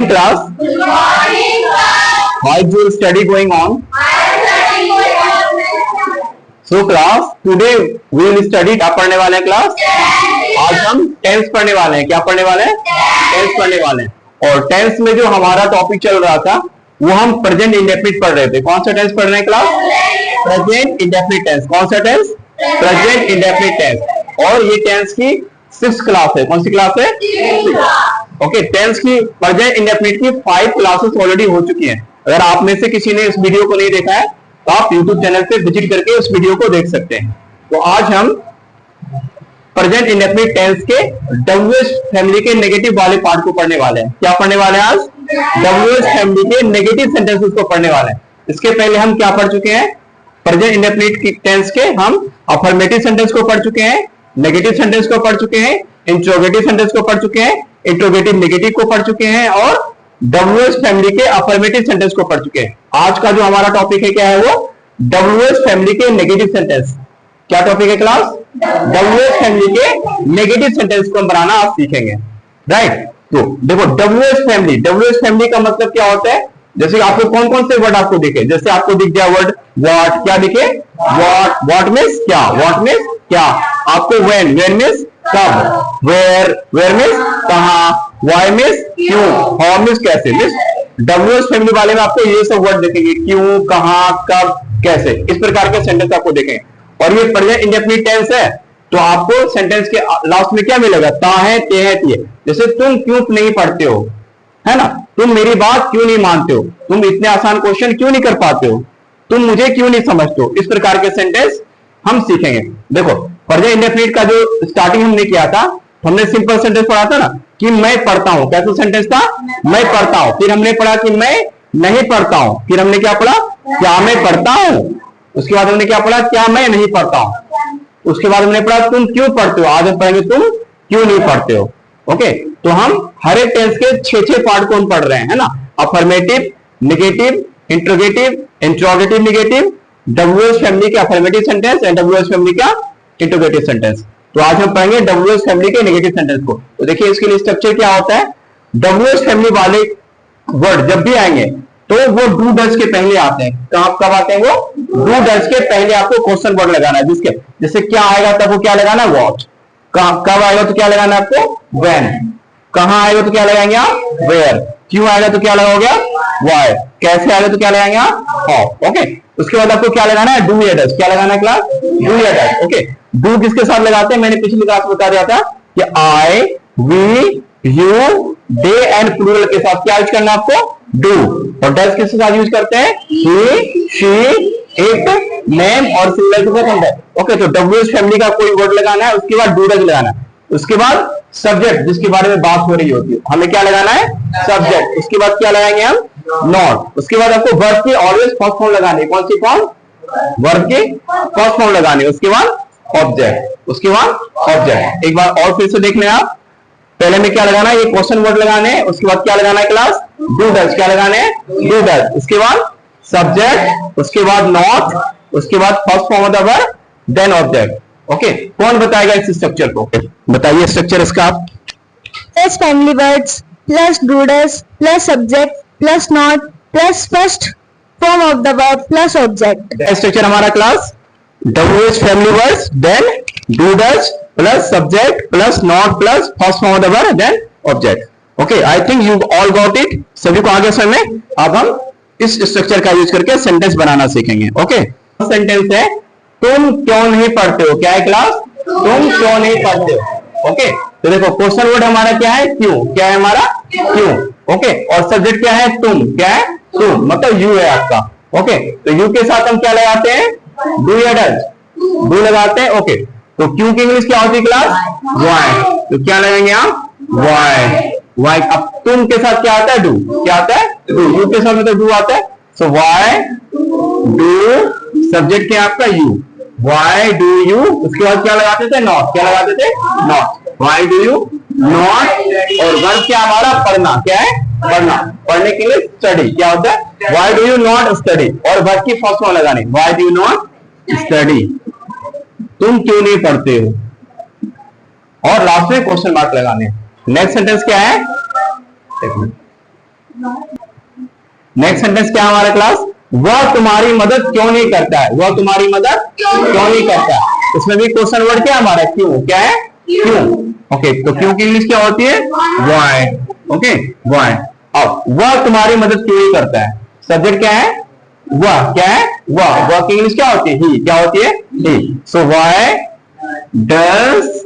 class. Good morning, class. How is your study going on? I am studying going on. So class, today we will study क्या पढ़ने वाले हैं class? आज हम tense पढ़ने वाले हैं. क्या पढ़ने वाले हैं? टेंस पढ़ने वाले हैं. और टेंस में जो हमारा टॉपिक चल रहा था वो हम प्रेजेंट इंडेफिनिट पढ़ रहे थे. कौन सा टेंस पढ़ रहे हैं क्लास? Present indefinite tense. कौन सा टेंस? Present indefinite tense. और ये टेंस की 6th क्लास है. कौन सी क्लास है? ओके, टेंस की प्रेजेंट इंडेफिनिट की 5 क्लासेस ऑलरेडी हो चुकी हैं. अगर आप में से किसी ने इस वीडियो को नहीं देखा है तो आप YouTube चैनल पे विजिट करके उस वीडियो को देख सकते हैं. तो आज हम प्रेजेंट इंडेफिनिट टेंस के WH फैमिली के नेगेटिव वाले पार्ट को पढ़ने वाले हैं. क्या पढ़ने वाले हैं आज? WH फैमिली के नेगेटिव सेंटेंसेस को पढ़ने वाले हैं. इसके पहले हम क्या पढ़ चुके हैं? प्रेजेंट इंडेफिनिट टेंस के हम अफर्मेटिव सेंटेंस को पढ़ चुके हैं, नेगेटिव सेंटेंस को पढ़ चुके हैं, इंट्रोगेटिव सेंटेंस को पढ़ चुके हैं, इंट्रोगेटिव नेगेटिव को पढ़ चुके हैं और WH फैमिली के अफर्मेटिव सेंटेंस को पढ़ चुके हैं. आज का जो हमारा टॉपिक है क्या है? वो WH फैमिली के नेगेटिव सेंटेंस. क्या टॉपिक है क्लास? WH फैमिली के नेगेटिव सेंटेंस को बनाना आप सीखेंगे. राइट. तो देखो WH फैमिली का मतलब क्या होता है? जैसे आपको कौन कौन से वर्ड आपको दिखे? जैसे आपको दिख गया वर्ड व्हाट. क्या दिखे? व्हाट मीन्स क्या? व्हाट मीन्स क्या? आपको व्हेन मीन्स कब, वेयर मीन्स कहां, व्हाई मीन्स क्यों, हाउ मीन्स कैसे. मीन्स WH फैमिली वाले में आपको ये सब वर्ड दिखेंगे. क्यों, कहां, कब, कैसे. इस प्रकार के सेंटेंस आपको दिखेंगे. और ये प्रेजेंट इंडेफिनिट टेंस है तो आपको सेंटेंस के लास्ट में क्या मिलेगा? ता है, ते है, तिए. जैसे तुम क्यों नहीं पढ़ते हो, है ना. तुम मेरी बात क्यों नहीं मानते हो, तुम इतने आसान क्वेश्चन क्यों नहीं कर पाते हो, तुम मुझे क्यों नहीं समझते हो. इस प्रकार के सेंटेंस हम सीखेंगे. देखो प्रेजेंट इंडेफिनिट का जो स्टार्टिंग हमने किया था, हमने सिंपल सेंटेंस पढ़ा था ना कि मैं पढ़ता हूं. कैसा सेंटेंस था? मैं पढ़ता हूं. फिर हमने पढ़ा कि मैं नहीं पढ़ता हूं. फिर हमने क्या पढ़ा? क्या मैं पढ़ता हूं. उसके बाद हमने क्या पढ़ा? क्या मैं नहीं पढ़ता हूं. उसके बाद हमने पढ़ा तुम क्यों पढ़ते हो. आज हम पढ़ेंगे तुम क्यों नहीं पढ़ते हो. ओके. तो हम हर एक टेंस के 6 पार्ट को हम पढ़ रहे हैं, है ना. Affirmative, negative, interrogative, interrogative negative, WH family के affirmative sentence and WH family का इंट्रोगेटिव सेंटेंस. तो आज हम पढ़ेंगे WH फैमिली के नेगेटिव सेंटेंस को. तो देखिए इसके लिए स्ट्रक्चर क्या होता है. WH फैमिली वाले वर्ड जब भी आएंगे तो वो डू डज के पहले आते हैं. कब आते हैं? वो डू डज के पहले आपको क्वेश्चन वर्ड लगाना है. जिसके जैसे क्या आएगा तब वो क्या लगाना है? व्हाट. कब आएगा तो क्या लगाना है आपको? व्हेन. कहां आएगा तो क्या लगाएंगे आप? वेयर. क्यों आएगा तो क्या लगाओगे? व्हाई. कैसे आएगा तो क्या लगाएंगे आप? हाउ. ओके. उसके बाद आपको क्या लगाना है? डू या डज. क्या लगाना है क्लास? डू या डज. ओके. डू किसके साथ लगाते हैं? मैंने पिछली क्लास में बता दिया था कि I, we, you, they and plural के साथ क्या यूज करना है आपको? डू. और डज किसके साथ यूज करते हैं? ही, शी, इट, नेम और सिंगुलर के साथ होता है. ओके. तो WH फैमिली का कोई वर्ड लगाना है, उसके बाद डू डज लगाना है. उसके बाद सब्जेक्ट जिसके बारे में बात हो रही होती है, हमें क्या लगाना है? सब्जेक्ट. उसके बाद क्या लगाएंगे हम? नॉट. उसके बाद आपको वर्ब की ऑलवेज फर्स्ट फॉर्म लगानी है. कौन सी फॉर्म? वर्ब की फर्स्ट फॉर्म लगानी है. उसके बाद ऑब्जेक्ट. उसके बाद ऑब्जेक्ट. एक बार और फिर से देख लें आप. पहले में क्या लगाना है? ये क्वेश्चन वर्ड लगाने हैं. उसके बाद क्या लगाना है क्लास? Do does. क्या लगाने हैं? Do does. उसके बाद सब्जेक्ट. उसके बाद नॉट. उसके बाद first form of the verb, then object. Okay. कौन बताएगा इस स्ट्रक्चर को? बताइए स्ट्रक्चर इसका आप. Plus family words plus do does plus subject plus not plus first form of the verb plus object. Structure हमारा class WH family words, then do does plus subject plus not plus first form of the verb, then object. Okay. I think you all got it. सभी को आगे समझ में. अब हम इस structure का यूज करके सेंटेंस बनाना सीखेंगे. ओके. सेंटेंस है तुम क्यों नहीं पढ़ते हो. क्या है क्लास? तुम क्यों नहीं पढ़ते हो. ओके. तो देखो क्वेश्चन वर्ड हमारा क्या है? क्यों. क्या है हमारा? क्यों. ओके. और सब्जेक्ट क्या है? तुम. क्या है? तुम. मतलब यू है आपका. ओके. तो यू के साथ हम क्या लगाते हैं? डू या डज. डू लगाते हैं. ओके. तो क्यों की इंग्लिश क्या होती है क्लास? व्हाई. तो क्या लगाएंगे आप? व्हाई. व्हाई. अब तुम के साथ क्या आता है? डू. क्या आता है? डू. यू के साथ मतलब डू आता है. So why do. सब्जेक्ट क्या आपका? यू. Why do you. उसके बाद क्या लगाते थे? नॉट. क्या लगाते थे? Not. Why do you not. और वर्ब क्या हमारा? पढ़ना. क्या है? पढ़ना. पढ़ने के लिए स्टडी. क्या होता है? Why do you not study. और वर्ब की फर्स्ट फॉर्म लगानी. Why do you not study. तुम क्यों नहीं पढ़ते हो. और लास्ट में क्वेश्चन मार्क लगाने. नेक्स्ट सेंटेंस क्या है? नेक्स्ट सेंटेंस क्या है हमारा क्लास? वह तुम्हारी मदद क्यों नहीं करता है? वह तुम्हारी मदद क्यों नहीं करता है? इसमें भी क्वेश्चन वर्ड क्या है हमारा? क्यों। क्या है? क्यों। ओके, तो क्यों की इंग्लिश क्या होती है? व्हाई। Okay, why. अब वह तुम्हारी मदद क्यों नहीं करता है? सब्जेक्ट क्या है? वह। क्या है? वह की इंग्लिश क्या होती है? ही। क्या होती है? He. So why does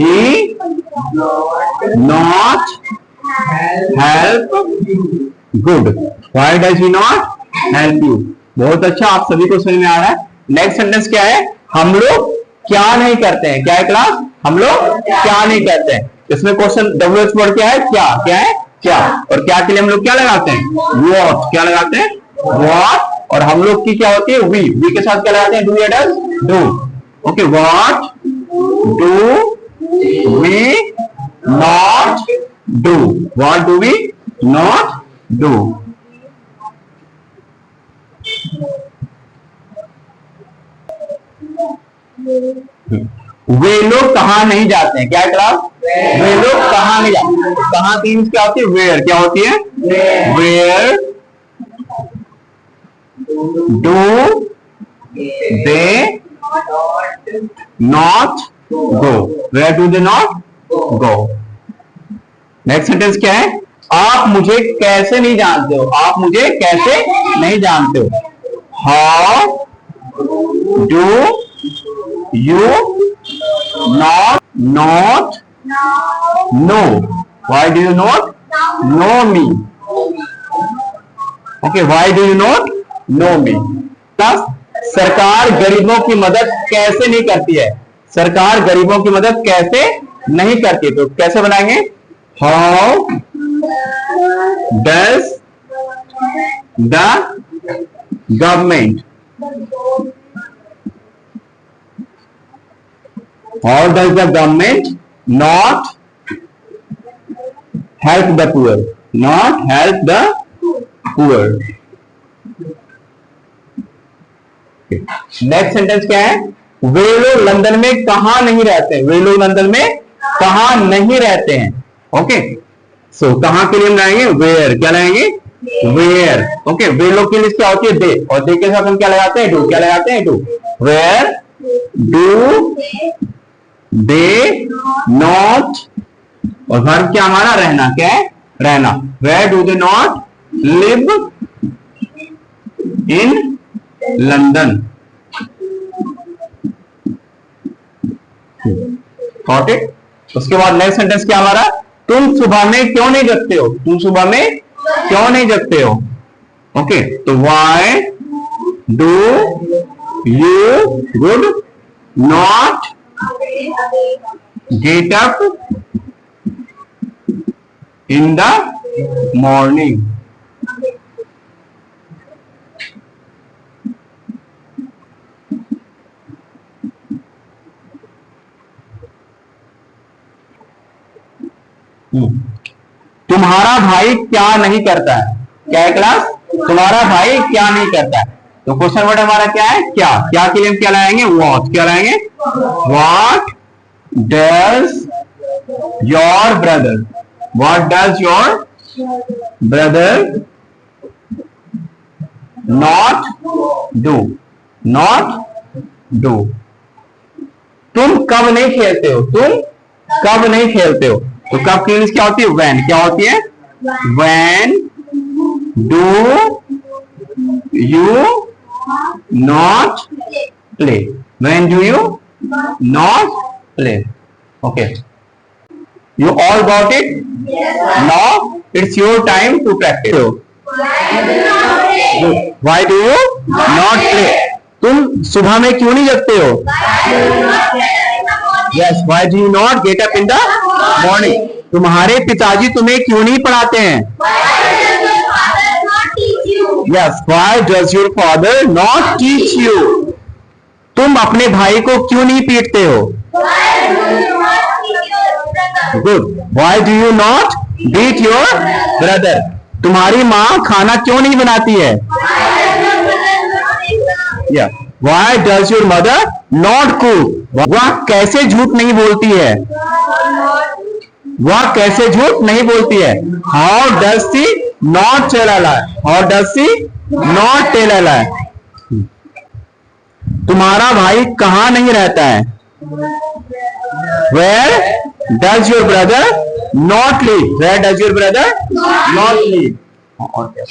he not help good? Why does he not help you? बहुत अच्छा, आप सभी को समझ में आ रहा है। नेक्स्ट सेंटेंस क्या है? हम लोग क्या नहीं करते हैं? क्या है क्लास? हम लोग क्या नहीं करते हैं। इसमें क्वेश्चन WH वर्ड क्या है? क्या। क्या है? क्या। और क्या के लिए हम लोग क्या लगाते हैं? वॉट। क्या लगाते हैं? वॉट। और हम लोग की क्या होती है? वी के साथ क्या लगाते हैं? डू या does? Do. Okay, what do we not do? What do we not do? वे लोग कहाँ नहीं जाते हैं? क्या है क्लास? वे लोग कहाँ नहीं जाते? कहाँ की यूज क्या होती है? वेयर। क्या होती है? Where do they not go? Where do they not go? Next sentence क्या है? आप मुझे कैसे नहीं जानते हो? आप मुझे कैसे नहीं जानते हो? How do you not know? Why do you not know me? Okay, why do you not know me? Plus, सरकार गरीबों की मदद कैसे नहीं करती है? सरकार गरीबों की मदद कैसे नहीं करती? तो कैसे बनाएंगे? How does the government How does the government not help the poor? Not help the poor. Next sentence क्या है? वे लोग लंदन में कहां नहीं रहते? वे लोग लंदन में कहां नहीं रहते हैं? ओके, सो कहां के लिए हम लाएंगे? वेयर। क्या लाएंगे? वेयर। ओके, वे लोग के लिए क्या होती है? दे। और दे के साथ हम क्या लगाते हैं? डू। क्या लगाते हैं? Do. Where do they not, और वर्ब क्या हमारा? रहना। क्या है? रहना। Where do they not live in London? Got it? उसके बाद नेक्स्ट सेंटेंस क्या हमारा? तुम सुबह में क्यों नहीं जगते हो? तुम सुबह में क्यों नहीं जगते हो? ओके, तो why do you good not get up in the morning? तुम्हारा भाई क्या नहीं करता है? क्या है क्लास? तुम्हारा भाई क्या नहीं करता है? तो क्वेश्चन वर्ड हमारा क्या है? क्या। क्या के लिए हम क्या लाएंगे? वॉट। क्या लाएंगे? What does your brother? What does your brother not do? Not do. तुम कब नहीं खेलते हो? तुम कब नहीं खेलते हो? तो कब की इंग्लिश क्या होती है? when. क्या होती है? when do you not play? When do you not play? Okay, you all got it? Yes, now it's your time to practice. Why do you not play? तुम सुबह में क्यों नहीं जगते हो? Yes, why do you not get up in the morning? तुम्हारे पिताजी तुम्हें क्यों नहीं पढ़ाते हैं? Yes, why does your father not teach you? तुम अपने भाई को क्यों नहीं पीटते हो? Good. Why do you not beat your brother? तुम्हारी माँ खाना क्यों नहीं बनाती है? Yeah. Why does your mother not cook? वह कैसे झूठ नहीं बोलती है? वह कैसे झूठ नहीं बोलती है? How does she not tell a lie? How does she not tell a lie? तुम्हारा भाई कहाँ नहीं रहता है? Where does your brother not live? Where does your brother not live? और क्या?